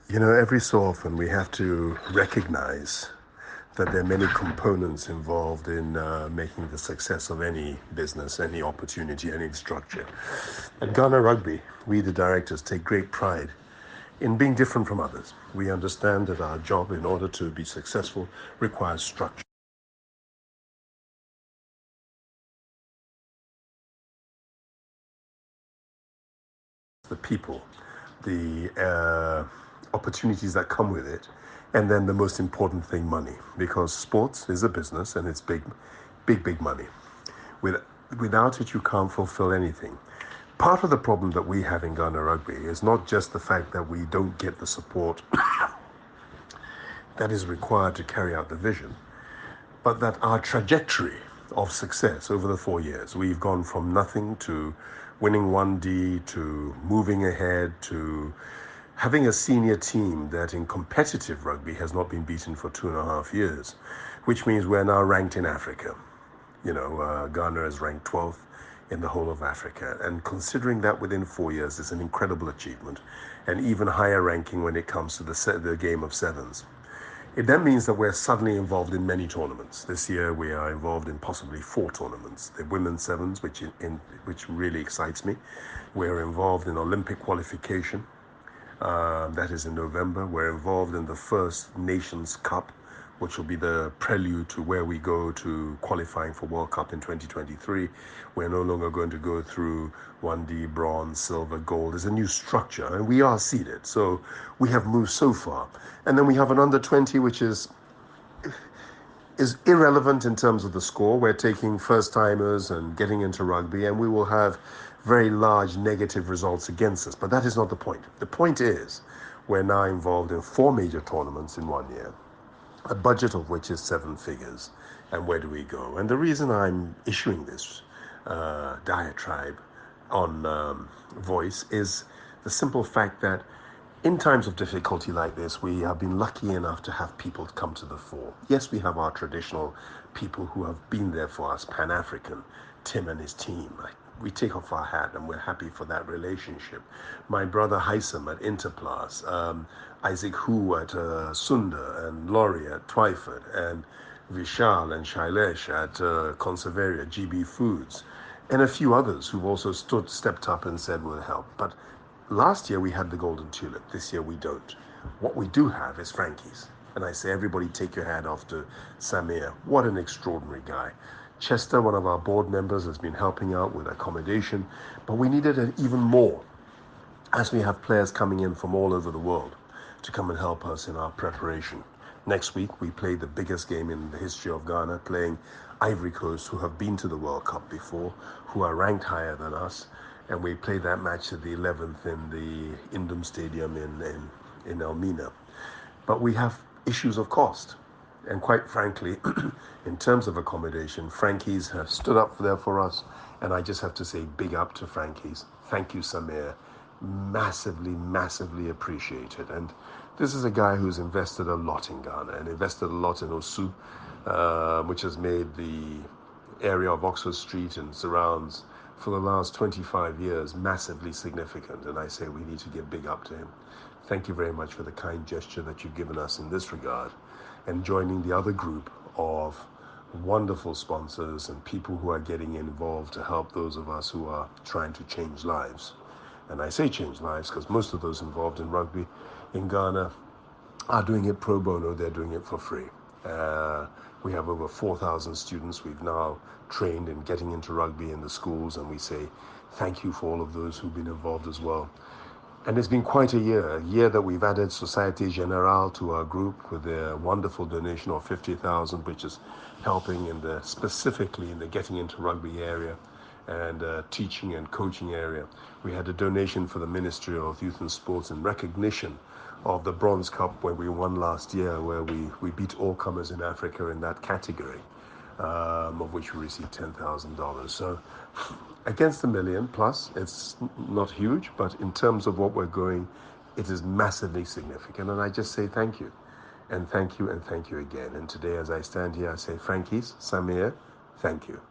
Every so often we have to recognize that there are many components involved in making the success of any business, any opportunity, any structure. At Ghana Rugby, we, the directors, take great pride in being different from others. We understand that our job, in order to be successful, requires structure. The people, the opportunities that come with it, and then the most important thing, money, because sports is a business and it's big money. With, Without it, you can't fulfill anything. Part of the problem that we have in Ghana Rugby is not just the fact that we don't get the support that is required to carry out the vision, but that our trajectory of success over the 4 years, we've gone from nothing to winning 1D to moving ahead to having a senior team that in competitive rugby has not been beaten for 2.5 years, which means we're now ranked in Africa. Ghana is ranked 12th in the whole of Africa. And considering that within 4 years is an incredible achievement, and even higher ranking when it comes to the game of sevens. It then means that we're suddenly involved in many tournaments. This year we are involved in possibly 4 tournaments. The women's sevens, which really excites me. We're involved in Olympic qualification. That is in November. We're involved in the first Nations Cup, which will be the prelude to where we go to qualifying for World Cup in 2023. We're no longer going to go through 1D, bronze, silver, gold. There's a new structure, and we are seeded. So we have moved so far. And then we have an under 20, which is irrelevant in terms of the score. We're taking first-timers and getting into rugby, and we will have very large negative results against us. But that is not the point. The point is we're now involved in 4 major tournaments in 1 year, a budget of which is 7 figures. And where do we go? And the reason I'm issuing this diatribe on Voice is the simple fact that in times of difficulty like this, we have been lucky enough to have people come to the fore. Yes, we have our traditional people who have been there for us, Pan-African, Tim and his team. We take off our hat and we're happy for that relationship. My brother Haysam at Interplas, Isaac Hu at Sunda, and Laurie at Twyford, and Vishal and Shailesh at Conservaria, GB Foods, and a few others who've also stepped up and said we'll help. But last year we had the Golden Tulip. This year we don't. What we do have is Frankie's. And I say, everybody take your hat off to Samir. What an extraordinary guy. Chester, one of our board members, has been helping out with accommodation, but we needed it even more as we have players coming in from all over the world to come and help us in our preparation. Next week, we play the biggest game in the history of Ghana, playing Ivory Coast, who have been to the World Cup before, who are ranked higher than us, and we play that match at the 11th in the Indom Stadium in Elmina. But we have issues of cost. And quite frankly, in terms of accommodation, Frankie's have stood up there for us. And I just have to say big up to Frankie's. Thank you, Samir. Massively appreciated. And this is a guy who's invested a lot in Ghana and invested a lot in Osu, which has made the area of Oxford Street and surrounds for the last 25 years massively significant. And I say we need to give big up to him. Thank you very much for the kind gesture that you've given us in this regard, and joining the other group of wonderful sponsors and people who are getting involved to help those of us who are trying to change lives. And I say change lives because most of those involved in rugby in Ghana are doing it pro bono. They're doing it for free. We have over 4,000 students we've now trained in getting into rugby in the schools, and we say thank you for all of those who've been involved as well. And it's been quite a year that we've added Societe Generale to our group with a wonderful donation of 50,000, which is helping specifically in the getting into rugby area and teaching and coaching area. We had a donation for the Ministry of Youth and Sports in recognition of the Bronze Cup where we won last year, where we beat all comers in Africa in that category, of which we received $10,000. So against $1 million plus, it's not huge, but in terms of what we're going, it is massively significant. And I just say thank you, and thank you, and thank you again. And today, as I stand here, I say, Frankie's, Samir, thank you.